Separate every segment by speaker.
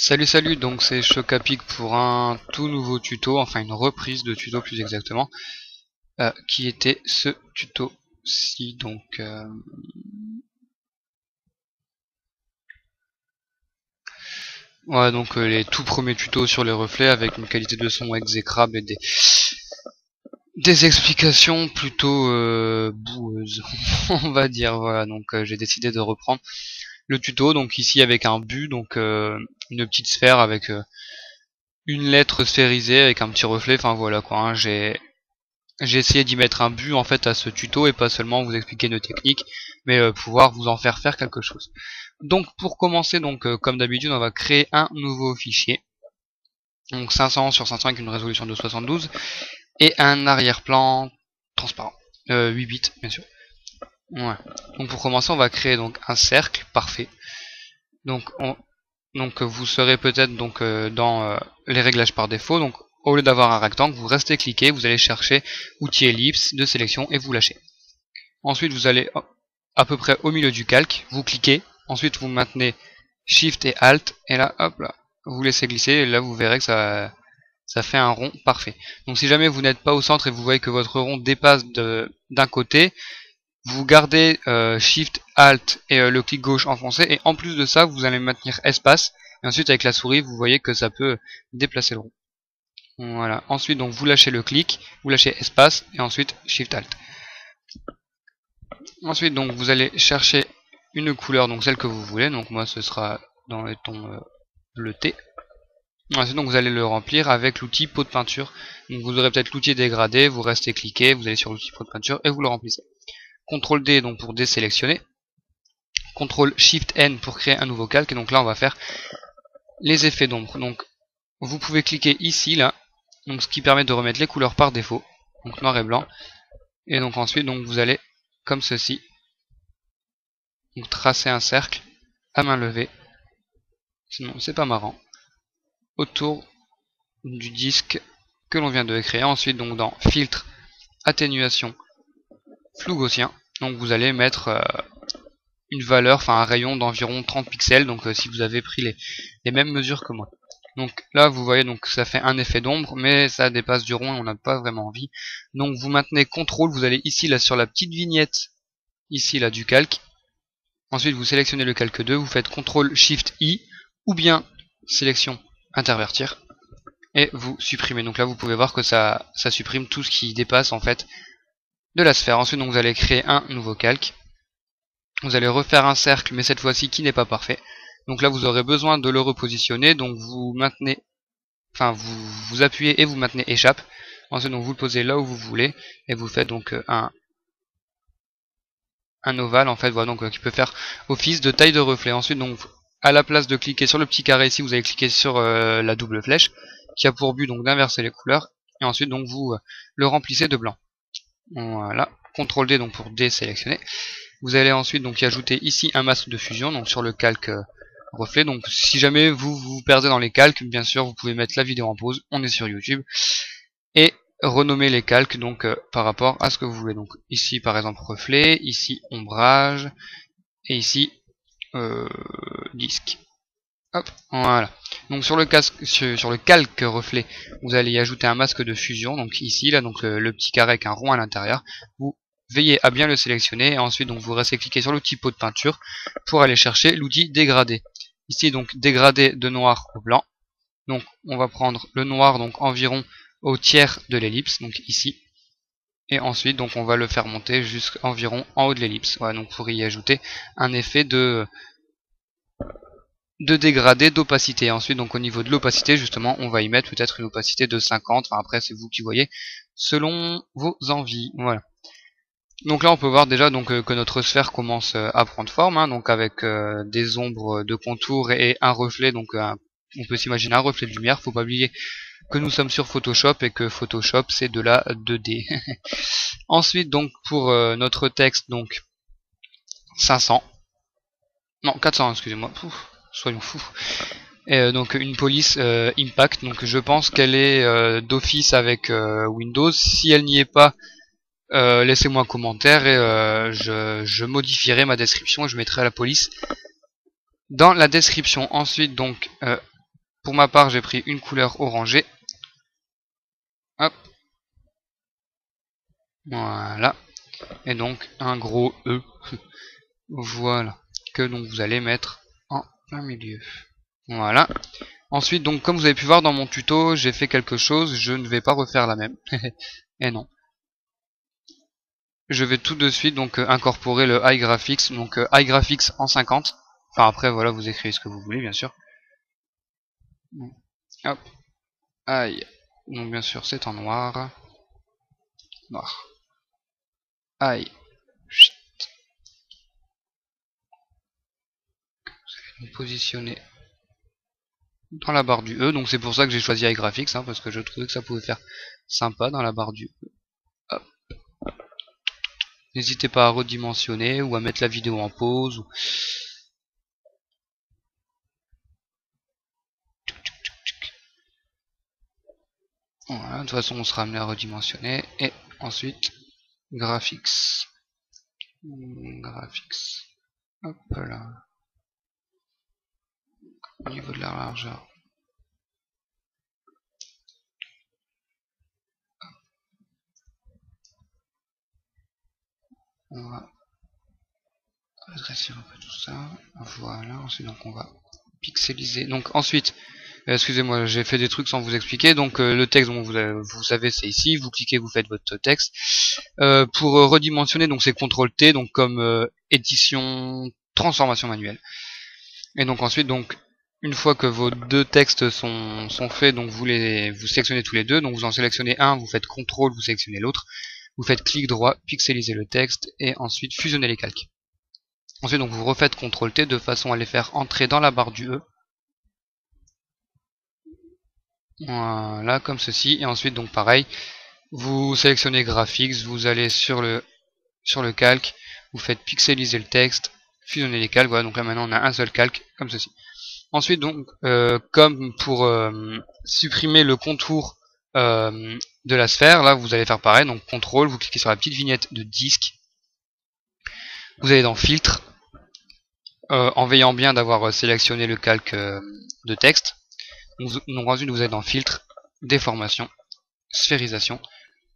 Speaker 1: Salut, donc c'est Chocapic pour un tout nouveau tuto, enfin une reprise de tuto plus exactement, qui était ce tuto-ci, voilà, donc les tout premiers tutos sur les reflets avec une qualité de son exécrable et des explications plutôt boueuses, on va dire, voilà, donc j'ai décidé de reprendre le tuto, donc ici avec un but, donc une petite sphère avec une lettre sphérisée avec un petit reflet, enfin voilà quoi, hein, j'ai essayé d'y mettre un but en fait à ce tuto et pas seulement vous expliquer une technique, mais pouvoir vous en faire quelque chose. Donc pour commencer, donc comme d'habitude, on va créer un nouveau fichier. Donc 500 sur 500 avec une résolution de 72 et un arrière-plan transparent, 8 bits bien sûr. Ouais. Donc pour commencer, on va créer donc un cercle parfait. Donc vous serez peut-être donc dans les réglages par défaut. Donc au lieu d'avoir un rectangle, vous restez cliqué, vous allez chercher outil ellipse de sélection et vous lâchez. Ensuite, vous allez à peu près au milieu du calque, vous cliquez, ensuite vous maintenez Shift et Alt, et là, hop là, vous laissez glisser, et là vous verrez que ça fait un rond parfait. Donc si jamais vous n'êtes pas au centre et vous voyez que votre rond dépasse d'un côté, vous gardez Shift, Alt et le clic gauche enfoncé, et en plus de ça, vous allez maintenir espace, et ensuite avec la souris, vous voyez que ça peut déplacer le rond. Voilà. Ensuite, donc vous lâchez le clic, vous lâchez espace, et ensuite Shift, Alt. Ensuite, donc vous allez chercher une couleur, donc celle que vous voulez, donc moi ce sera dans les tons bleutés. Ensuite, donc vous allez le remplir avec l'outil pot de peinture. Donc vous aurez peut-être l'outil dégradé, vous restez cliqué, vous allez sur l'outil pot de peinture et vous le remplissez. CTRL D donc pour désélectionner, CTRL SHIFT N pour créer un nouveau calque, et donc là on va faire les effets d'ombre. Donc vous pouvez cliquer ici là, donc ce qui permet de remettre les couleurs par défaut, donc noir et blanc, et donc ensuite donc vous allez comme ceci, donc tracer un cercle à main levée, sinon c'est pas marrant, autour du disque que l'on vient de créer. Ensuite donc dans filtre, atténuation, flou gaussien, donc vous allez mettre une valeur, enfin un rayon d'environ 30 pixels, donc si vous avez pris les mêmes mesures que moi. Donc là vous voyez donc ça fait un effet d'ombre, mais ça dépasse du rond et on n'a pas vraiment envie. Donc vous maintenez CTRL, vous allez ici là sur la petite vignette, ici là du calque. Ensuite vous sélectionnez le calque 2, vous faites CTRL SHIFT I, ou bien sélection intervertir, et vous supprimez. Donc là vous pouvez voir que ça supprime tout ce qui dépasse en fait de la sphère. Ensuite donc vous allez créer un nouveau calque. Vous allez refaire un cercle, mais cette fois-ci qui n'est pas parfait. Donc là vous aurez besoin de le repositionner, donc vous maintenez, enfin vous appuyez et vous maintenez échappe. Ensuite donc vous le posez là où vous voulez, et vous faites donc un ovale en fait, voilà, donc qui peut faire office de taille de reflet. Ensuite donc à la place de cliquer sur le petit carré ici, vous allez cliquer sur la double flèche, qui a pour but donc d'inverser les couleurs, et ensuite donc vous le remplissez de blanc. Voilà, CTRL D donc pour désélectionner. Vous allez ensuite donc y ajouter ici un masque de fusion, donc sur le calque reflet. Donc si jamais vous vous perdez dans les calques, bien sûr vous pouvez mettre la vidéo en pause, on est sur YouTube, et renommer les calques donc par rapport à ce que vous voulez. Donc ici par exemple reflet, ici ombrage, et ici disque. Hop, voilà. Donc sur le calque reflet, vous allez y ajouter un masque de fusion, donc ici là, donc le petit carré avec un rond à l'intérieur. Vous veillez à bien le sélectionner, et ensuite donc vous restez cliqué sur l'outil pot de peinture pour aller chercher l'outil dégradé. Ici donc dégradé de noir au blanc. Donc on va prendre le noir donc environ au tiers de l'ellipse, donc ici. Et ensuite donc on va le faire monter jusqu'environ en haut de l'ellipse. Voilà, donc pour y ajouter un effet de dégradé d'opacité. Ensuite donc au niveau de l'opacité justement on va y mettre peut-être une opacité de 50, enfin après c'est vous qui voyez selon vos envies. Voilà. Donc là on peut voir déjà donc que notre sphère commence à prendre forme, hein, donc avec des ombres de contour et un reflet, donc on peut s'imaginer un reflet de lumière. Faut pas oublier que nous sommes sur Photoshop et que Photoshop c'est de la 2D. Ensuite donc pour notre texte donc 500, non 400 excusez-moi, soyons fous. Et donc une police impact, donc je pense qu'elle est d'office avec Windows. Si elle n'y est pas, laissez-moi un commentaire et je modifierai ma description et je mettrai la police dans la description. Ensuite donc pour ma part, j'ai pris une couleur orangée. Hop. Voilà. Et donc un gros E. Voilà. Que donc vous allez mettre en plein milieu. Voilà. Ensuite, donc comme vous avez pu voir dans mon tuto, j'ai fait quelque chose, je ne vais pas refaire la même. Et non. Je vais tout de suite donc incorporer le iGraphics, donc iGraphics en 50. Enfin après voilà, vous écrivez ce que vous voulez bien sûr. Hop. Aïe. Donc bien sûr c'est en noir. Noir. Aïe. Chut. Vous allez positionner dans la barre du E, donc c'est pour ça que j'ai choisi iGraphics, hein, parce que je trouvais que ça pouvait faire sympa dans la barre du E. Hop. N'hésitez pas à redimensionner ou à mettre la vidéo en pause. Ou... Voilà, de toute façon on sera amené à redimensionner. Et ensuite, graphics. Graphics. Hop là. Au niveau de la largeur. On va redresser un peu tout ça. Voilà, ensuite donc on va pixeliser. Donc ensuite, excusez-moi, j'ai fait des trucs sans vous expliquer. Donc le texte, dont vous savez, c'est ici. Vous cliquez, vous faites votre texte. Pour redimensionner, donc c'est CTRL-T, donc comme édition, transformation manuelle. Et donc ensuite, donc une fois que vos deux textes sont faits, donc vous sélectionnez tous les deux. Donc vous en sélectionnez un, vous faites CTRL, vous sélectionnez l'autre. Vous faites clic droit, pixeliser le texte et ensuite fusionner les calques. Ensuite, donc vous refaites CTRL-T de façon à les faire entrer dans la barre du E. Voilà, comme ceci. Et ensuite, donc pareil, vous sélectionnez Graphics, vous allez sur le calque, vous faites pixeliser le texte, fusionner les calques. Voilà, donc là maintenant on a un seul calque, comme ceci. Ensuite, donc, comme pour supprimer le contour de la sphère, là vous allez faire pareil, donc CTRL, vous cliquez sur la petite vignette de disque, vous allez dans Filtre, en veillant bien d'avoir sélectionné le calque de texte. Donc ensuite vous êtes dans Filtre, Déformation, Sphérisation.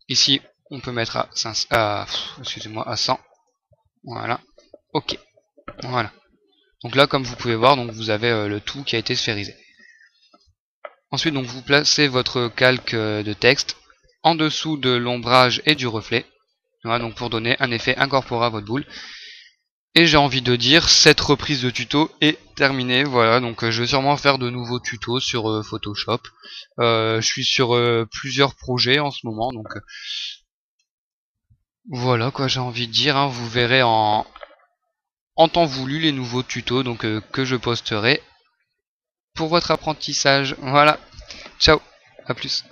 Speaker 1: Ici on peut mettre à 100. Voilà. Ok. Voilà. Donc là comme vous pouvez voir, donc vous avez le tout qui a été sphérisé. Ensuite donc vous placez votre calque de texte en dessous de l'ombrage et du reflet. Voilà, donc pour donner un effet incorporé à votre boule. Et j'ai envie de dire, cette reprise de tuto est terminée. Voilà, donc je vais sûrement faire de nouveaux tutos sur Photoshop. Je suis sur plusieurs projets en ce moment, donc voilà quoi j'ai envie de dire. Hein, vous verrez en temps voulu les nouveaux tutos donc que je posterai pour votre apprentissage. Voilà, ciao, à plus.